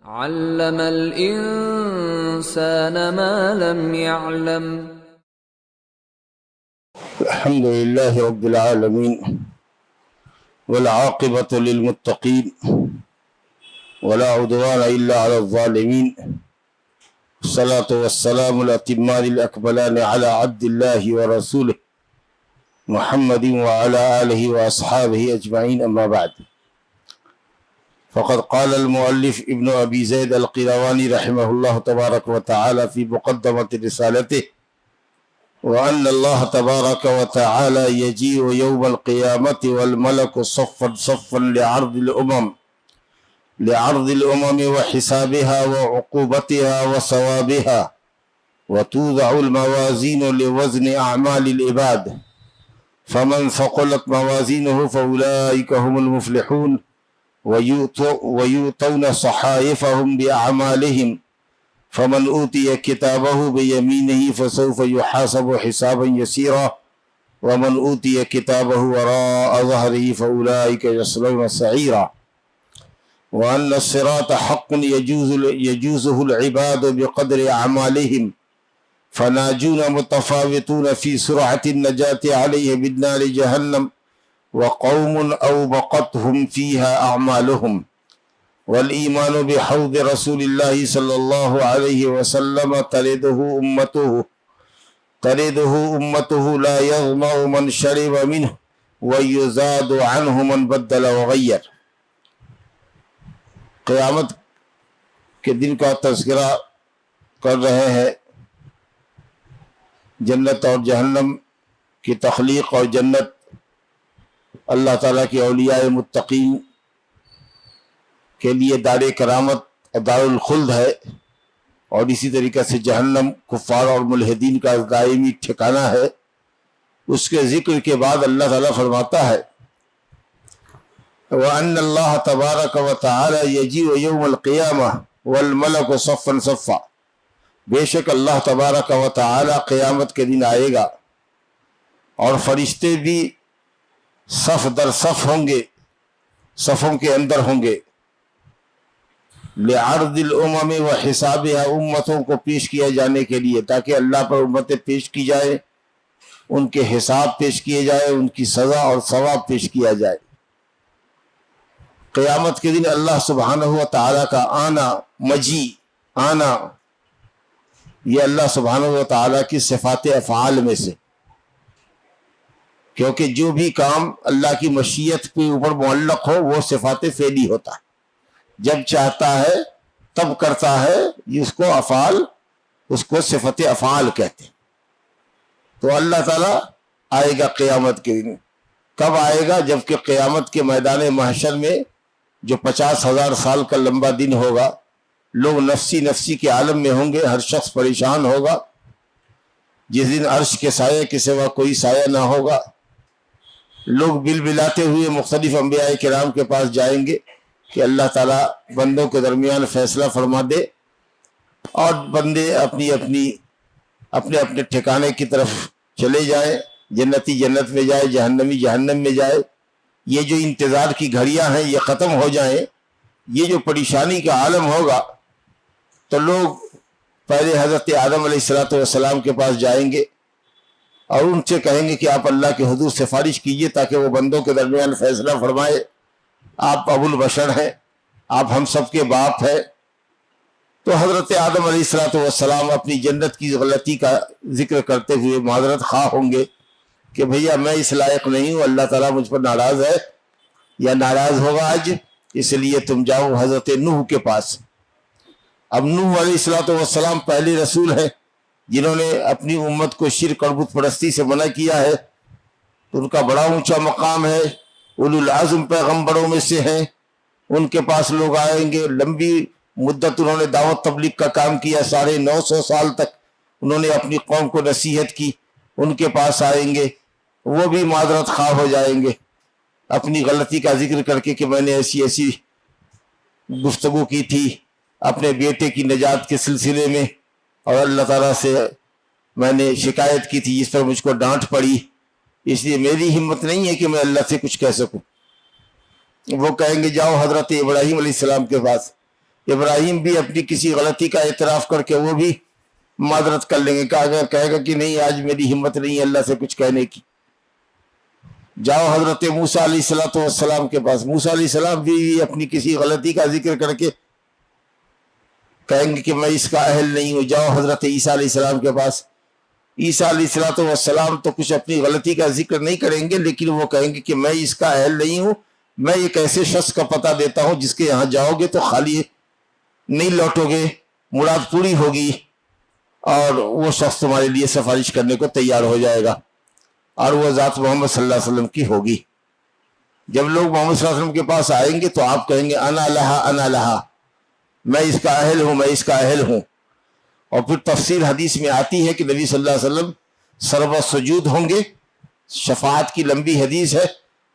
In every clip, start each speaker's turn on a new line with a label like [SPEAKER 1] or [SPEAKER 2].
[SPEAKER 1] علم الإنسان ما لم يعلم.
[SPEAKER 2] الحمد لله رب العالمين والعاقبة للمتقين ولا عدوان إلا على الظالمين، الصلاة والسلام الأتمان الأكملان على عبد الله ورسوله محمد وعلى آله وأصحابه أجمعين، أما بعد. فقد قال المؤلف ابن أبي زيد القيرواني رحمه الله تبارك وتعالى في مقدمة رسالته: وأن الله تبارك وتعالى يجيء يوم القيامة والملك صفا صفا لعرض الأمم وحسابها وعقوبتها وثوابها، وتوضع الموازين لوزن أعمال العباد، فمن ثقلت موازينه فأولئك هم المفلحون، ويؤتون صحائفهم بأعمالهم، فمن أوتي كتابه بيمينه فسوف يحاسب حسابا يسيرا، ومن أوتي كتابه وراء ظهره فأولئك يصلون سعيرا، وأن الصراط حق يجوزه العباد بقدر أعمالهم، فناجون متفاوتون في سرعة النجاة عليه بالنار جهنم، وقوم أوبقتهم فيها أعمالهم، والإيمان بحوض رسول الله صلى الله عليه وسلم ترده أمته لا يظمأ من شرب منه ويزاد عنه من بدل وغير۔ قیامت کے دن کا تذکرہ کر رہے ہیں۔ جنت اور جہنم کی تخلیق اور جنت اللہ تعالیٰ کے اولیاء متقین کے لیے دار کرامت اور دار الخلد ہے، اور اسی طریقے سے جہنم کفار اور ملحدین کا دائمی ٹھکانہ ہے۔ اس کے ذکر کے بعد اللہ تعالیٰ فرماتا ہے: وَأَنَّ اللَّهَ تَبَارَكَ وَتَعَالَى يَجِيءُ يَوْمَ الْقِيَامَةِ وَالْمَلَكُ صَفًّا صَفًّا، بے شک اللہ تبارک و تعالی قیامت کے دن آئے گا اور فرشتے بھی صف در صف ہوں گے، صفوں کے اندر ہوں گے، لعرض الامم و حسابها، امتوں کو پیش کیا جانے کے لیے، تاکہ اللہ پر امتیں پیش کی جائے، ان کے حساب پیش کیے جائے، ان کی سزا اور ثواب پیش کیا جائے۔ قیامت کے دن اللہ سبحانہ و تعالیٰ کا آنا، مجیء، آنا، یہ اللہ سبحانہ و تعالیٰ کی صفات افعال میں سے، کیونکہ جو بھی کام اللہ کی مشیت کے اوپر معلق ہو وہ صفات فعلی ہوتا ہے، جب چاہتا ہے تب کرتا ہے، اس کو افعال، اس کو صفت افعال کہتے ہیں۔ تو اللہ تعالیٰ آئے گا قیامت کے دن۔ کب آئے گا؟ جبکہ قیامت کے میدان محشر میں جو 50,000 سال کا لمبا دن ہوگا، لوگ نفسی نفسی کے عالم میں ہوں گے، ہر شخص پریشان ہوگا، جس دن عرش کے سائے کے سوا کوئی سایہ نہ ہوگا، لوگ بل بلاتے ہوئے مختلف انبیاء کرام کے پاس جائیں گے کہ اللہ تعالیٰ بندوں کے درمیان فیصلہ فرما دے، اور بندے اپنے اپنے ٹھکانے کی طرف چلے جائیں، جنتی جنت میں جائے، جہنمی جہنم میں جائے۔ یہ جو انتظار کی گھڑیاں ہیں یہ ختم ہو جائیں، یہ جو پریشانی کا عالم ہوگا، تو لوگ پہلے حضرت آدم علیہ السلام کے پاس جائیں گے اور ان سے کہیں گے کہ آپ اللہ کے حضور سفارش کیجئے تاکہ وہ بندوں کے درمیان فیصلہ فرمائے، آپ ابو البشر ہیں، آپ ہم سب کے باپ ہیں۔ تو حضرت آدم علیہ السلام اپنی جنت کی غلطی کا ذکر کرتے ہوئے معذرت خواہ ہوں گے کہ بھیا میں اس لائق نہیں ہوں، اللہ تعالیٰ مجھ پر ناراض ہے یا ناراض ہوگا آج، اس لیے تم جاؤ حضرت نوح کے پاس۔ اب نوح علیہ السلام پہلے رسول ہیں جنہوں نے اپنی امت کو شرک اور بت پرستی سے منع کیا ہے، تو ان کا بڑا اونچا مقام ہے، اولو العزم پیغمبروں میں سے ہیں۔ ان کے پاس لوگ آئیں گے، لمبی مدت انہوں نے دعوت تبلیغ کا کام کیا، 950 سال تک انہوں نے اپنی قوم کو نصیحت کی۔ ان کے پاس آئیں گے، وہ بھی معذرت خواہ ہو جائیں گے اپنی غلطی کا ذکر کر کے کہ میں نے ایسی گفتگو کی تھی اپنے بیٹے کی نجات کے سلسلے میں، اور اللہ تعالیٰ سے میں نے شکایت کی تھی جس پر مجھ کو ڈانٹ پڑی، اس لیے میری ہمت نہیں ہے کہ میں اللہ سے کچھ کہہ سکوں۔ وہ کہیں گے جاؤ حضرت ابراہیم علیہ السلام کے پاس، ابراہیم بھی اپنی کسی غلطی کا اعتراف کر کے وہ بھی معذرت کر لیں گے، کہے گا کہ نہیں آج میری ہمت نہیں ہے اللہ سے کچھ کہنے کی۔ جاؤ حضرت موسیٰ علیہ السلام کے پاس، موسیٰ علیہ السلام بھی اپنی کسی غلطی کا ذکر کر کے کہیں گے کہ میں اس کا اہل نہیں ہوں۔ جاؤ حضرت عیسیٰ علیہ السلام کے پاس، عیسیٰ علیہ السلام تو کچھ اپنی غلطی کا ذکر نہیں کریں گے، لیکن وہ کہیں گے کہ میں اس کا اہل نہیں ہوں، میں ایک ایسے شخص کا پتہ دیتا ہوں جس کے یہاں جاؤ گے تو خالی نہیں لوٹو گے، مراد پوری ہوگی، اور وہ شخص تمہارے لیے سفارش کرنے کو تیار ہو جائے گا، اور وہ ذات محمد صلی اللہ علیہ وسلم کی ہوگی۔ جب لوگ محمد صلی اللہ علیہ وسلم کے پاس آئیں گے تو آپ کہیں گے انا لہا انا لہا، میں اس کا اہل ہوں، میں اس کا اہل ہوں۔ اور پھر تفسیر حدیث میں آتی ہے کہ نبی صلی اللہ علیہ وسلم سرو سجود ہوں گے، شفاعت کی لمبی حدیث ہے،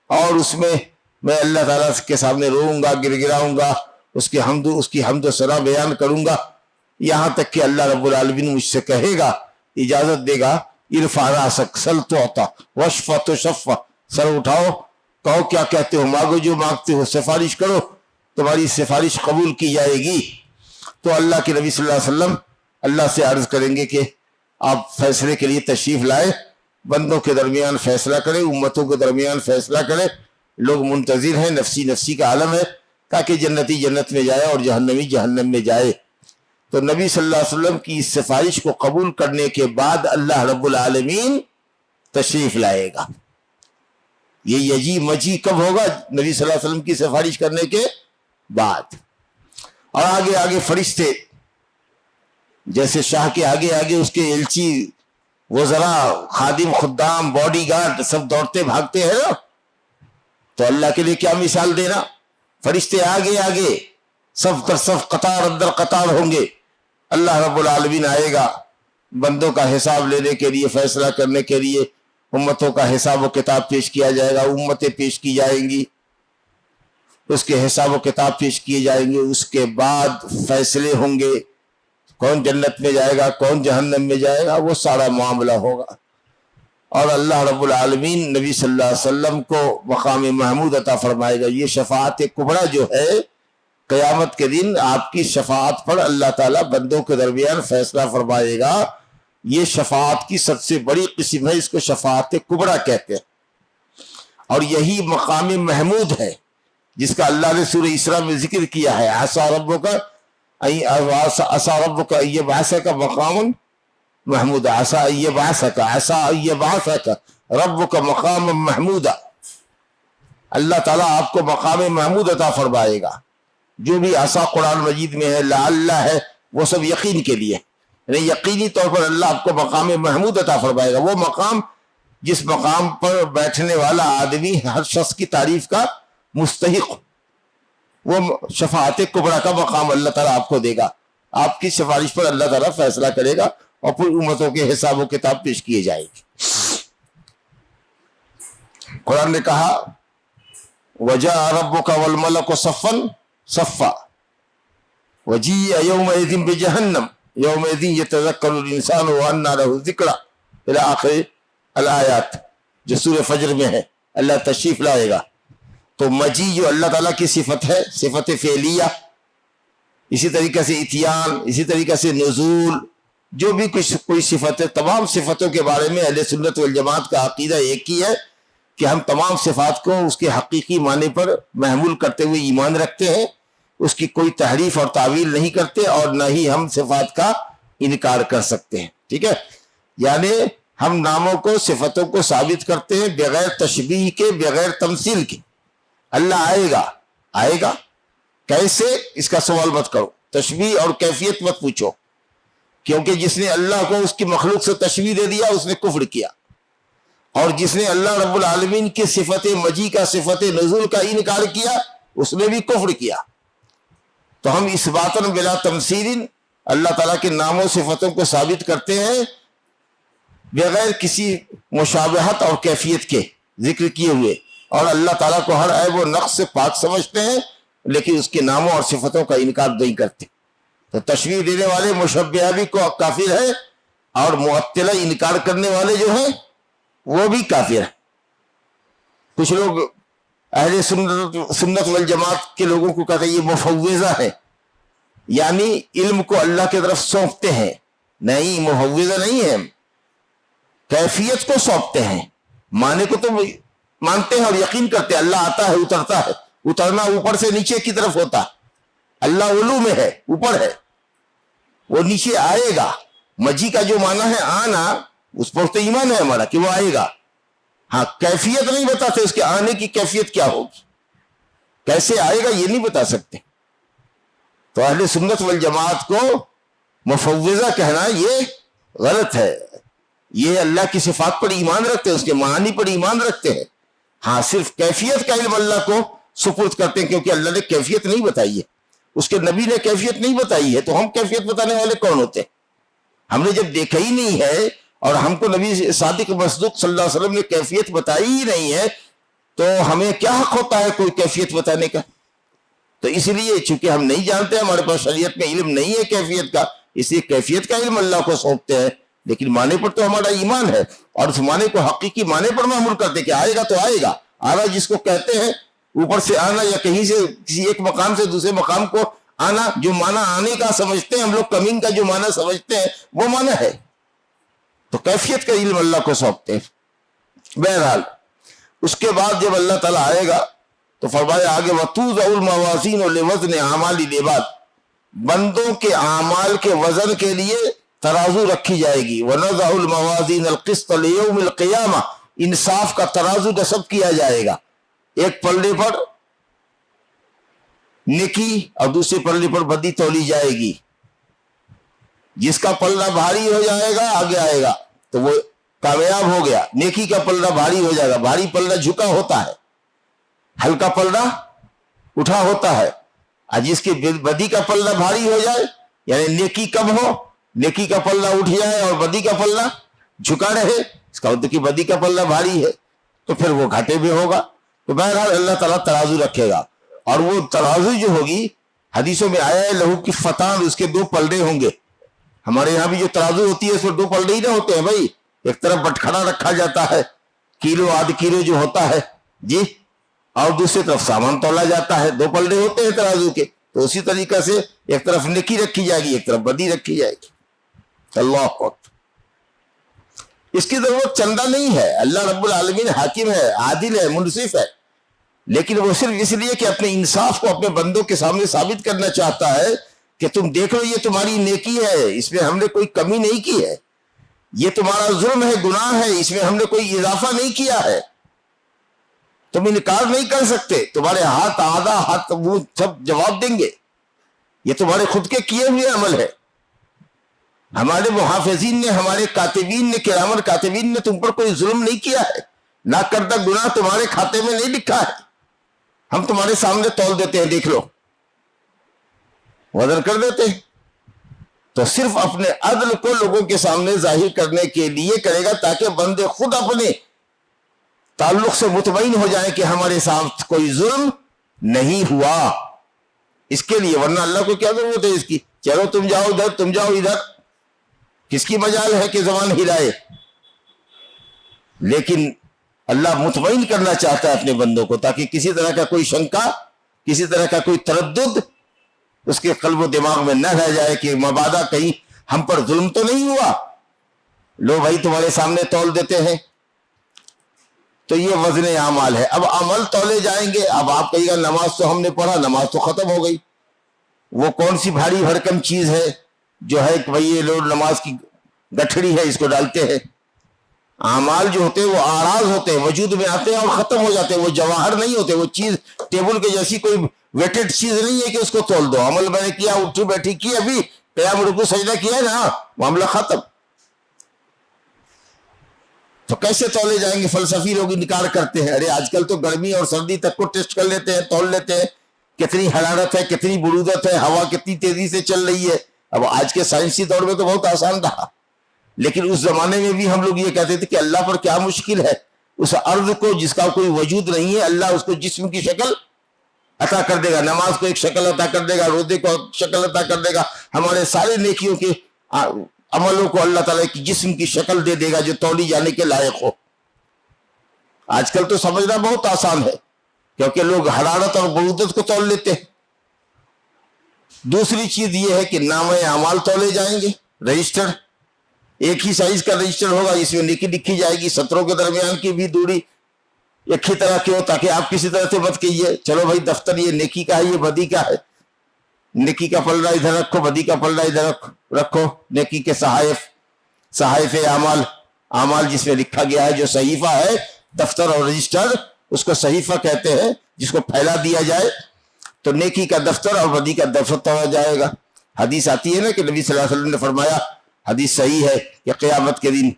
[SPEAKER 2] اور اس میں اللہ تعالیٰ کے سامنے روؤں گا، گر گراؤں گا، اس کی حمد و ثنا بیان کروں گا، یہاں تک کہ اللہ رب العالمین مجھ سے کہے گا، اجازت دے گا، ارفع راسک سل تعطیٰ واشفع تشفع، سر اٹھاؤ، کہو کیا کہتے ہو، مانگو جو مانگتے ہو، سفارش کرو، تمہاری سفارش قبول کی جائے گی۔ تو اللہ کے نبی صلی اللہ علیہ وسلم اللہ سے عرض کریں گے کہ آپ فیصلے کے لیے تشریف لائے، بندوں کے درمیان فیصلہ کرے، امتوں کے درمیان فیصلہ کرے، لوگ منتظر ہیں، نفسی نفسی کا عالم ہے، تاکہ جنتی جنت میں جائے اور جہنمی جہنم میں جائے۔ تو نبی صلی اللہ علیہ وسلم کی اس سفارش کو قبول کرنے کے بعد اللہ رب العالمین تشریف لائے گا۔ یہ یجی مجی کب ہوگا؟ نبی صلی اللہ علیہ وسلم کی سفارش کرنے کے بعد۔ اور آگے آگے فرشتے، جیسے شاہ کے آگے آگے اس کے ایلچی، وزراء، خادم، خدام، باڈی گارڈ سب دوڑتے بھاگتے ہیں نا، تو اللہ کے لیے کیا مثال دینا، فرشتے آگے آگے صف در صف، قطار اندر قطار ہوں گے، اللہ رب العالمین آئے گا بندوں کا حساب لینے کے لیے، فیصلہ کرنے کے لیے، امتوں کا حساب و کتاب پیش کیا جائے گا، امتیں پیش کی جائیں گی، اس کے حساب و کتاب پیش کیے جائیں گے، اس کے بعد فیصلے ہوں گے، کون جنت میں جائے گا، کون جہنم میں جائے گا، وہ سارا معاملہ ہوگا۔ اور اللہ رب العالمین نبی صلی اللہ علیہ وسلم کو مقام محمود عطا فرمائے گا۔ یہ شفاعت کبریٰ جو ہے، قیامت کے دن آپ کی شفاعت پر اللہ تعالیٰ بندوں کے درمیان فیصلہ فرمائے گا، یہ شفاعت کی سب سے بڑی قسم ہے، اس کو شفاعت کبریٰ کہتے ہیں، اور یہی مقام محمود ہے جس کا اللہ نے سورہ اسراء میں ذکر کیا ہے، عسیٰ ربک ان یبعثک مقام محمود، عسیٰ ان یبعثک ربک مقام محمود، اللہ تعالیٰ آپ کو مقام محمود عطا فرمائے گا۔ جو بھی عسیٰ قرآن مجید میں ہے، لعل ہے، وہ سب یقین کے لیے، یعنی یقینی طور پر اللہ آپ کو مقام محمود عطا فرمائے گا، وہ مقام جس مقام پر بیٹھنے والا آدمی ہر شخص کی تعریف کا مستحق، وہ شفاعت کبریٰ کا مقام اللہ تعالیٰ آپ کو دے گا، آپ کی سفارش پر اللہ تعالیٰ فیصلہ کرے گا، اور پھر امتوں کے حساب و کتاب پیش کیے جائے گی۔ قرآن نے کہا وَجَاءَ رَبُّكَ وَالْمَلَكُ صَفًّا صَفًّا وَجِيءَ يَوْمَئِذٍ بِجَهَنَّمَ يَوْمَئِذٍ يَتَذَكَّرُ الْإِنسَانُ وَأَنَّىٰ لَهُ الذِّكْرَىٰ إلى آخر الآیات جو سورہ فجر میں ہے، اللہ تشریف لائے گا۔ تو مجی جو اللہ تعالیٰ کی صفت ہے، صفت فعلیہ، اسی طریقے سے اتیان، اسی طریقے سے نزول، جو بھی کوئی صفت ہے، تمام صفتوں کے بارے میں اہل سنت والجماعت کا عقیدہ ایک ہی ہے کہ ہم تمام صفات کو اس کے حقیقی معنی پر محمول کرتے ہوئے ایمان رکھتے ہیں، اس کی کوئی تحریف اور تعویل نہیں کرتے، اور نہ ہی ہم صفات کا انکار کر سکتے ہیں، ٹھیک ہے؟ یعنی ہم ناموں کو، صفتوں کو ثابت کرتے ہیں بغیر تشبیہ کے، بغیر تمثیل کے۔ اللہ آئے گا کیسے، اس کا سوال مت کرو، تشبیہ اور کیفیت مت پوچھو، کیونکہ جس نے اللہ کو اس کی مخلوق سے تشبیہ دے دیا اس نے کفر کیا، اور جس نے اللہ رب العالمین کی صفت مجی کا، صفت نزول کا انکار کیا، اس نے بھی کفر کیا۔ تو ہم اس باتن بلا تمثیل اللہ تعالیٰ کے نام و صفتوں کو ثابت کرتے ہیں بغیر کسی مشابہت اور کیفیت کے ذکر کیے ہوئے، اور اللہ تعالیٰ کو ہر عیب و نقص سے پاک سمجھتے ہیں، لیکن اس کے ناموں اور صفتوں کا انکار نہیں کرتے۔ تو تشبیہ دینے والے مشبہہ بھی کو کافر ہے، اور معطلہ انکار کرنے والے جو ہیں وہ بھی کافر ہیں۔ کچھ لوگ اہل سنت والجماعت کے لوگوں کو کہتے ہیں یہ مفوضہ ہے، یعنی علم کو اللہ کی طرف سونپتے ہیں. نہیں، محوذہ نہیں ہے، کیفیت کو سونپتے ہیں. معنی کو تو مانتے ہیں اور یقین کرتے ہیں اللہ آتا ہے، اترتا ہے. اترنا اوپر سے نیچے کی طرف ہوتا ہے. اللہ علو میں ہے، اوپر ہے، وہ نیچے آئے گا. مجی کا جو معنی ہے آنا، اس پر تو ایمان ہے ہمارا کہ وہ آئے گا. ہاں، کیفیت نہیں بتاتے اس کے آنے کی کیفیت کیا ہوگی، کیسے آئے گا یہ نہیں بتا سکتے. تو اہل سنت والجماعت کو مفوضہ کہنا یہ غلط ہے. یہ اللہ کی صفات پر ایمان رکھتے ہیں، اس کے معانی پر ایمان رکھتے ہیں. ہاں، صرف کیفیت کا علم اللہ کو سپرد کرتے ہیں، کیونکہ اللہ نے کیفیت نہیں بتائی ہے، اس کے نبی نے کیفیت نہیں بتائی ہے. تو ہم کیفیت بتانے والے کون ہوتے ہیں؟ ہم نے جب دیکھا ہی نہیں ہے اور ہم کو نبی صادق مصدوق صلی اللہ علیہ وسلم نے کیفیت بتائی ہی نہیں ہے، تو ہمیں کیا حق ہوتا ہے کوئی کیفیت بتانے کا؟ تو اس لیے چونکہ ہم نہیں جانتے، ہمارے پاس شریعت میں علم نہیں ہے کیفیت کا، اس لیے کیفیت کا علم اللہ کو سونپتے ہیں. لیکن معنی پر تو ہمارا ایمان ہے، اور اس معنی کو حقیقی معنی پر معمول کرتے کہ آئے گا تو آئے گا. آنا جس کو کہتے ہیں، اوپر سے آنا یا کہیں سے کسی ایک مقام سے دوسرے مقام کو آنا، جو معنی آنے کا سمجھتے ہیں ہم لوگ، کمنگ کا جو معنی سمجھتے ہیں وہ معنی ہے. تو کیفیت کا علم اللہ کو سونپتے ہیں. بہرحال اس کے بعد جب اللہ تعالیٰ آئے گا تو فرمایا آگے وَتُوضَعُ الْمَوَازِينُ لِوَزْنِ أَعْمَالِ الْعِبَادِ، بندوں کے اعمال کے وزن کے لیے ترازو رکھی جائے گی. وَنَضَعُ الْمَوَازِينَ الْقِسْطَ لِيَوْمِ الْقِيَامَةِ، انصاف کا ترازو نصب کیا جائے گا. ایک پلڑے پر نیکی اور دوسرے پلڑے پر بدی تولی جائے گی. جس کا پلڑا بھاری ہو جائے گا آگے آئے گا تو وہ کامیاب ہو گیا. نیکی کا پلڑا بھاری ہو جائے گا. بھاری پلڑا جھکا ہوتا ہے، ہلکا پلڑا اٹھا ہوتا ہے. اور جس کی بدی کا پلڑا بھاری ہو جائے، یعنی نیکی کم ہو، نیکی کا پلڑا اٹھ جائے اور بدی کا پلڑا جھکا رہے، اس کا مطلب کہ بدی کا پلڑا بھاری ہے تو پھر وہ گھاٹے میں ہوگا. تو بہرحال اللہ تعالیٰ ترازو رکھے گا، اور وہ ترازو جو ہوگی، حدیثوں میں آیا ہے لہو کی فتان، اس کے دو پلڑے ہوں گے. ہمارے یہاں بھی جو ترازو ہوتی ہے اس میں دو پلڑے ہی نہ ہوتے ہیں بھائی. ایک طرف بٹکھڑا رکھا جاتا ہے، کلو آدھ کلو جو ہوتا ہے جی، اور دوسری طرف سامان تولا جاتا ہے. دو پلڑے ہوتے ہیں ترازو کے. تو اسی طریقہ سے ایک طرف نیکی رکھی جائے گی، ایک طرف بدی رکھی جائے گی. اللہ اکبر. اس کی ضرورت چندہ نہیں ہے. اللہ رب العالمین حاکم ہے، عادل ہے، منصف ہے، لیکن وہ صرف اس لیے کہ اپنے انصاف کو اپنے بندوں کے سامنے ثابت کرنا چاہتا ہے کہ تم دیکھو یہ تمہاری نیکی ہے، اس میں ہم نے کوئی کمی نہیں کی ہے. یہ تمہارا ظلم ہے، گناہ ہے، اس میں ہم نے کوئی اضافہ نہیں کیا ہے. تم انکار نہیں کر سکتے. تمہارے ہاتھ آدھا ہاتھ منہ سب جواب دیں گے. یہ تمہارے خود کے کیے ہوئے عمل ہے. ہمارے محافظین نے، ہمارے کاتبین نے، کرامن کاتبین نے تم پر کوئی ظلم نہیں کیا ہے. نہ کردہ گناہ تمہارے کھاتے میں نہیں لکھا ہے. ہم تمہارے سامنے تول دیتے ہیں، دیکھ لو، وزن کر دیتے ہیں. تو صرف اپنے عدل کو لوگوں کے سامنے ظاہر کرنے کے لیے کرے گا، تاکہ بندے خود اپنے تعلق سے مطمئن ہو جائیں کہ ہمارے ساتھ کوئی ظلم نہیں ہوا. اس کے لیے، ورنہ اللہ کو کیا ضرورت ہے اس کی؟ چلو تم جاؤ ادھر، تم جاؤ ادھر، کس کی مجال ہے کہ زبان ہلائے؟ لیکن اللہ مطمئن کرنا چاہتا ہے اپنے بندوں کو، تاکہ کسی طرح کا کوئی شنکا، کسی طرح کا کوئی تردد اس کے قلب و دماغ میں نہ رہ جائے کہ مبادا کہیں ہم پر ظلم تو نہیں ہوا. لو بھائی تمہارے سامنے تول دیتے ہیں. تو یہ وزن اعمال ہے. اب عمل تولے جائیں گے. اب آپ کہیے گا نماز تو ہم نے پڑھا، نماز تو ختم ہو گئی، وہ کون سی بھاری بھرکم چیز ہے جو ہے کہ بھائی یہ لوگ نماز کی گٹھڑی ہے اس کو ڈالتے ہیں. اعمال جو ہوتے ہیں وہ آراز ہوتے ہیں، وجود میں آتے ہیں اور ختم ہو جاتے ہیں. وہ جواہر نہیں ہوتے، وہ چیز ٹیبل کے جیسی کوئی ویٹڈ چیز نہیں ہے کہ اس کو تول دو. عمل میں نے کیا، اٹھی بیٹھی کی، ابھی قیام رکوع سجدہ کیا ہے نا، معاملہ ختم. تو کیسے تولے جائیں گے؟ فلسفی لوگ انکار کرتے ہیں. ارے آج کل تو گرمی اور سردی تک کو ٹیسٹ کر لیتے ہیں، تول لیتے ہیں، کتنی حرارت ہے، کتنی برودت ہے، ہوا کتنی تیزی سے چل رہی ہے. اب آج کے سائنسی دور میں تو بہت آسان رہا، لیکن اس زمانے میں بھی ہم لوگ یہ کہتے تھے کہ اللہ پر کیا مشکل ہے. اس ارض کو جس کا کوئی وجود نہیں ہے، اللہ اس کو جسم کی شکل عطا کر دے گا. نماز کو ایک شکل عطا کر دے گا، روزے کو شکل عطا کر دے گا، ہمارے سارے نیکیوں کے عملوں کو اللہ تعالیٰ کی جسم کی شکل دے دے گا جو تولی جانے کے لائق ہو. آج کل تو سمجھنا بہت آسان ہے، کیونکہ لوگ حرارت اور برودت کو تول لیتے ہیں. دوسری چیز یہ ہے کہ نام اعمال تولے جائیں گے، رجسٹر ایک ہی سائز کا رجسٹر ہوگا، اس میں نیکی لکھی جائے گی، سطروں کے درمیان کی بھی دوری ایک ہی طرح کی ہو تاکہ آپ کسی طرح سے مت کہیے چلو بھائی دفتر یہ نیکی کا ہے یہ بدی کا ہے، نیکی کا پلڑا ادھر رکھو بدی کا پلڑا ادھر رکھو، نیکی کے صحائف اعمال جس میں لکھا گیا ہے، جو صحیفہ ہے دفتر اور رجسٹر اس کو صحیفہ کہتے ہیں، جس کو پھیلا دیا جائے تو نیکی کا دفتر اور بدی کا دفتر ہو جائے گا۔ حدیث آتی ہے نا کہ نبی صلی اللہ علیہ وسلم نے فرمایا، حدیث صحیح ہے کہ قیامت کے دن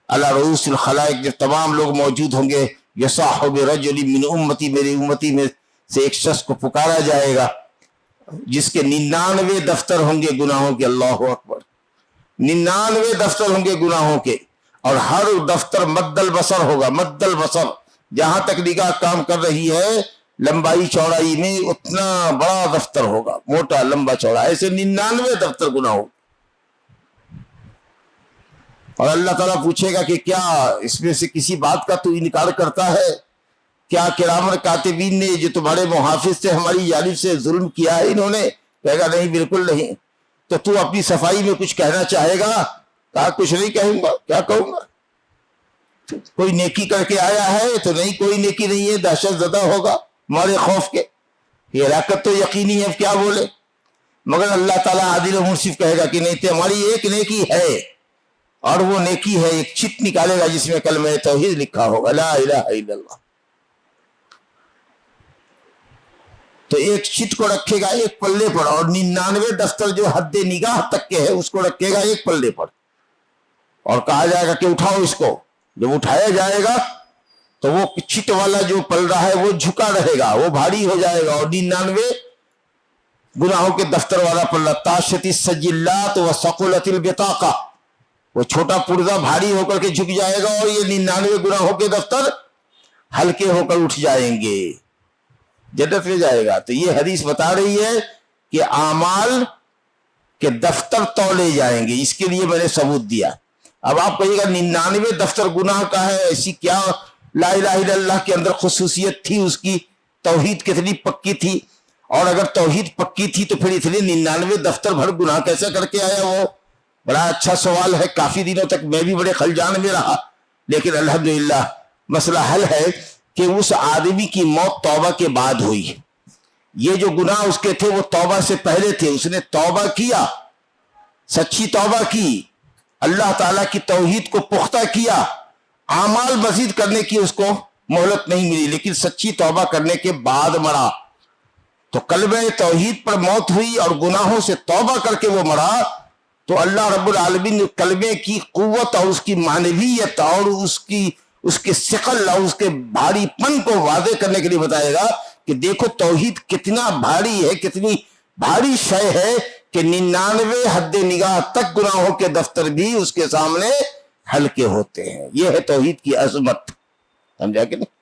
[SPEAKER 2] علی رؤوس الخلائق جب تمام لوگ موجود ہوں گے، یصاح برجل من امتی، میری امتی میں سے ایک شخص کو پکارا جائے گا جس کے 99 دفتر ہوں گے گناہوں کے، اللہ اکبر، 99 دفتر ہوں گے گناہوں کے، اور ہر دفتر مد البصر ہوگا، مد البصر، جہاں تک نگاہ کام کر رہی ہے لمبائی چوڑائی میں اتنا بڑا دفتر ہوگا، موٹا لمبا چوڑا، ایسے 99 دفتر گناہوں۔ اور اللہ تعالیٰ پوچھے گا کہ کیا اس میں سے کسی بات کا تو انکار کرتا ہے؟ کیا کرامن کاتبین نے جو تمہارے محافظ سے ہماری جانب سے ظلم کیا ہے انہوں نے؟ کہے گا نہیں، بالکل نہیں۔ تو اپنی صفائی میں کچھ کہنا چاہے گا؟ کہا کچھ نہیں کہوں گا، کیا کہوں گا؟ کوئی نیکی کر کے آیا ہے تو نہیں، کوئی نیکی نہیں ہے، دہشت زدہ ہوگا ہمارے خوف کے، یہ ہلاکت تو یقینی ہے، اب کیا بولے؟ مگر اللہ تعالیٰ عادل و منصف کہے گا کہ نہیں، تو ہماری ایک نیکی ہے، اور وہ نیکی ہے ایک چٹ نکالے گا جس میں کلمہ توحید لکھا ہوگا، لا الہ الا اللہ۔ تو ایک چٹ کو رکھے گا ایک پلے پر، اور 99 دفتر جو حد نگاہ تک کے ہے اس کو رکھے گا ایک پلے پر، اور کہا جائے گا کہ اٹھاؤ اس کو۔ جب اٹھایا جائے گا تو وہ چٹ والا جو پلڑا ہے وہ جھکا رہے گا، وہ بھاری ہو جائے گا، اور 99 گناہوں کے دفتر والا پلڑا، طاشت السجلات وثقلت البطاقہ، وہ چھوٹا پرزہ بھاری ہو کر کے جھک جائے گا، اور یہ 99 گناہوں کے دفتر ہلکے ہو کر اٹھ جائیں گے، جنت میں جائے گا۔ تو یہ حدیث بتا رہی ہے کہ اعمال کے دفتر تولے جائیں گے، اس کے لیے میں نے ثبوت دیا۔ اب آپ کہیے گا 99 دفتر گناہ کا ہے، ایسی کیا لا الہ الا اللہ کے اندر خصوصیت تھی، اس کی توحید کتنی پکی تھی، اور اگر توحید پکی تھی تو پھر اتنے 99 دفتر بھر گناہ کیسے کر کے آیا وہ؟ بڑا اچھا سوال ہے، کافی دنوں تک میں بھی بڑے خلجان میں رہا، لیکن الحمدللہ مسئلہ حل ہے کہ اس آدمی کی موت توبہ کے بعد ہوئی۔ یہ جو گناہ اس کے تھے وہ توبہ سے پہلے تھے، اس نے توبہ کیا، سچی توبہ کی، اللہ تعالیٰ کی توحید کو پختہ کیا، اعمال مزید کرنے کی اس کو مہلت نہیں ملی، لیکن سچی توبہ کرنے کے بعد مرا۔ تو کلمہ توحید پر موت ہوئی اور گناہوں سے توبہ کر کے وہ مرا، تو اللہ رب العالمین نے کلمے کی قوت اور اس کی معنویت اور اس کے ثقل اور اس کے بھاری پن کو واضح کرنے کے لیے بتائے گا کہ دیکھو توحید کتنا بھاری ہے، کتنی بھاری شے ہے کہ 99 حد نگاہ تک گناہوں کے دفتر بھی اس کے سامنے ہلکے ہوتے ہیں۔ یہ ہے توحید کی عظمت، سمجھا کہ نہیں؟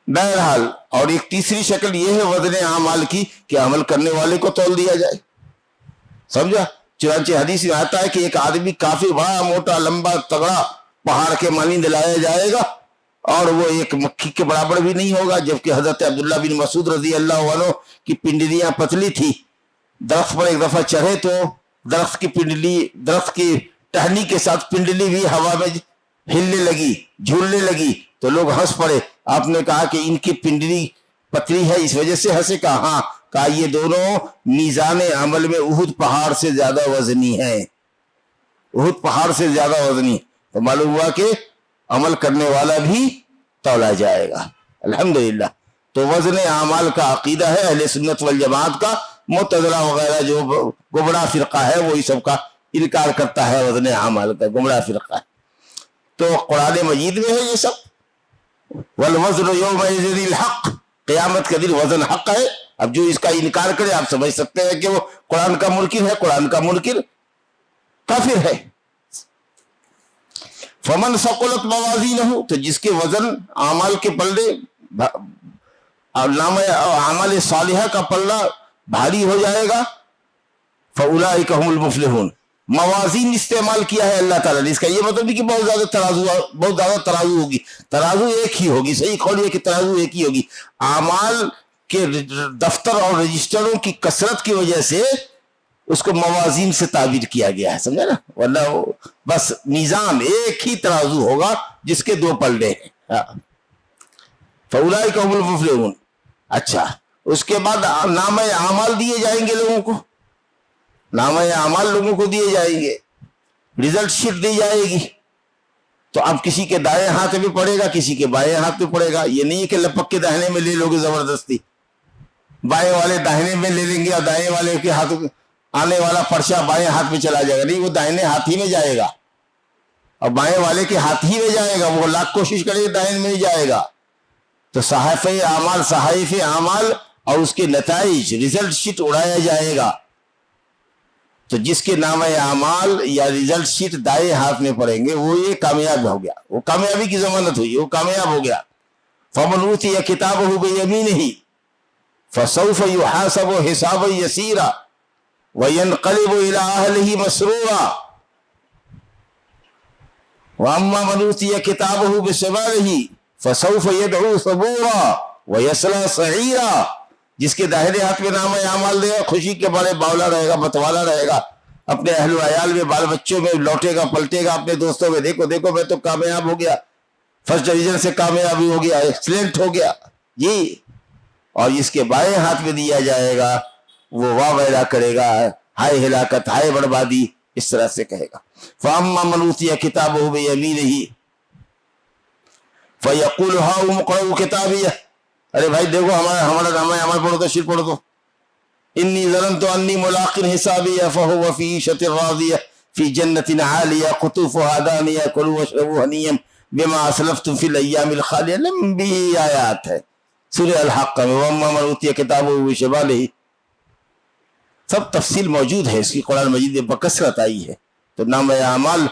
[SPEAKER 2] بہرحال، اور ایک تیسری شکل یہ ہے وزن اعمال کی کہ عمل کرنے والے کو تول دیا جائے، سمجھا؟ چنانچہ حدیث میں آتا ہے کہ ایک آدمی کافی بڑا موٹا لمبا تگڑا پہاڑ کے مانند لایا جائے گا، اور وہ ایک مکھی کے برابر بھی نہیں ہوگا، جبکہ حضرت عبداللہ بن مسعود رضی اللہ عنہ کی پنڈلیاں پتلی تھی، درخت پر ایک دفعہ چڑھے تو درخت کی ٹہنی کے ساتھ پنڈلی بھی ہوا میں ہلنے لگی، جھولنے لگی، تو لوگ ہنس پڑے۔ آپ نے کہا کہ ان کی پنڈلی پتلی ہے اس وجہ سے ہنسے؟ کہا ہاں، کہا یہ دونوں میزان عمل میں احد پہاڑ سے زیادہ وزنی ہیں، احد پہاڑ سے زیادہ وزنی، تو معلوم ہوا کہ عمل کرنے والا بھی تولا جائے گا، الحمدللہ۔ تو وزن اعمال کا عقیدہ ہے اہل سنت والجماعت کا، معتزلہ وغیرہ جو گمراہ فرقہ ہے وہ اس سب کا انکار کرتا ہے، وزن اعمال کا گمراہ فرقہ ہے۔ تو قرآن مجید میں ہے یہ سب، والوزن یومئذ الحق، قیامت کے دن وزن حق ہے۔ اب جو اس کا انکار کرے آپ سمجھ سکتے ہیں کہ وہ قرآن کا منکر ہے، قرآن کا منکر کافر ہے۔ فمن ثقلت موازینہ، تو جس کے وزن اعمال کے پلڑے نام اعمال صالحہ کا پلڑا بھاری ہو جائے گا، فاولئک هم المفلحون۔ موازین استعمال کیا ہے اللہ تعالیٰ نے، اس کا یہ مطلب نہیں کہ بہت زیادہ ترازو ہوگی، ترازو ایک ہی ہوگی، صحیح قول یہ کہ ترازو ایک ہی ہوگی۔ اعمال کہ دفتر اور رجسٹروں کی کثرت کی وجہ سے اس کو موازین سے تعبیر کیا گیا ہے, سمجھا نا, ورنہ بس میزان ایک ہی ترازو ہوگا جس کے دو پلڑے ہیں. فاولئک هم المفلحون. اچھا, اس کے بعد نامہ اعمال دیے جائیں گے لوگوں کو, نامہ اعمال لوگوں کو دیے جائیں گے, ریزلٹ شیٹ دی جائے گی. تو اب کسی کے دائیں ہاتھ میں پڑے گا, کسی کے بائیں ہاتھ میں پڑے گا. یہ نہیں کہ لپک کے داہنے میں لے لو گے زبردستی, بائیں والے داہنے میں لے لیں گے اور دائیں والے کے ہاتھ آنے والا پرچہ بائیں ہاتھ میں چلا جائے گا. نہیں, وہ داہنے ہاتھ ہی میں جائے گا اور بائیں والے کے ہاتھ ہی میں جائے گا. وہ لاکھ کوشش کرے دائیں میں نہیں جائے گا. تو صحائف اعمال اور اس کے نتائج ریزلٹ شیٹ اڑایا جائے گا. تو جس کے نامہ اعمال یا ریزلٹ شیٹ دائیں ہاتھ میں پڑیں گے وہ یہ کامیاب ہو گیا, وہ کامیابی کی ضمانت ہوئی, وہ کامیاب ہو گیا. فمن اوتی کتابہ بیمینہ فسوف یحاسب حسابا یسیرا وینقلب الی اہلہ مسرورا واما من اوتی کتابہ بشمالہ فسوف یدعو ثبورا ویصلی سعیرا. جس کے داہنے ہاتھ میں نامہ اعمال دے گا خوشی کے بارے باولا رہے گا, متوالا رہے گا, اپنے اہل و عیال میں بال بچوں میں لوٹے گا, پلٹے گا اپنے دوستوں میں, دیکھو دیکھو میں تو کامیاب ہو گیا, فرسٹ ڈویژن سے کامیابی ہو گیا, ایکسلنٹ ہو گیا جی. اور جس کے بائیں ہاتھ میں دیا جائے گا وہ واہ ویلا کرے گا, ہائے ہلاکت, ہائے بربادی, اس طرح سے کہے گا. فاما من اوتی کتابہ بیمینہ فیقول ہاؤم اقرؤوا کتابیہ. ارے بھائی دیکھو ہمارا نامہ اعمال پڑھو تو, شیر پڑھو تو. انی ظننت انی ملاق حسابیہ فہو فی عیشۃ راضیہ فی جنۃ عالیہ قطوفها دانیہ کلوا واشربوا ہنیئا بما اسلفتم فی الایام الخالیہ. لمبی آیات ہے سورہ الحق میں. واما من اوتی کتابہ بشمالہ, سب تفصیل موجود ہے اس کی قرآن مجید میں بکثرت آئی ہے. تو نامہ اعمال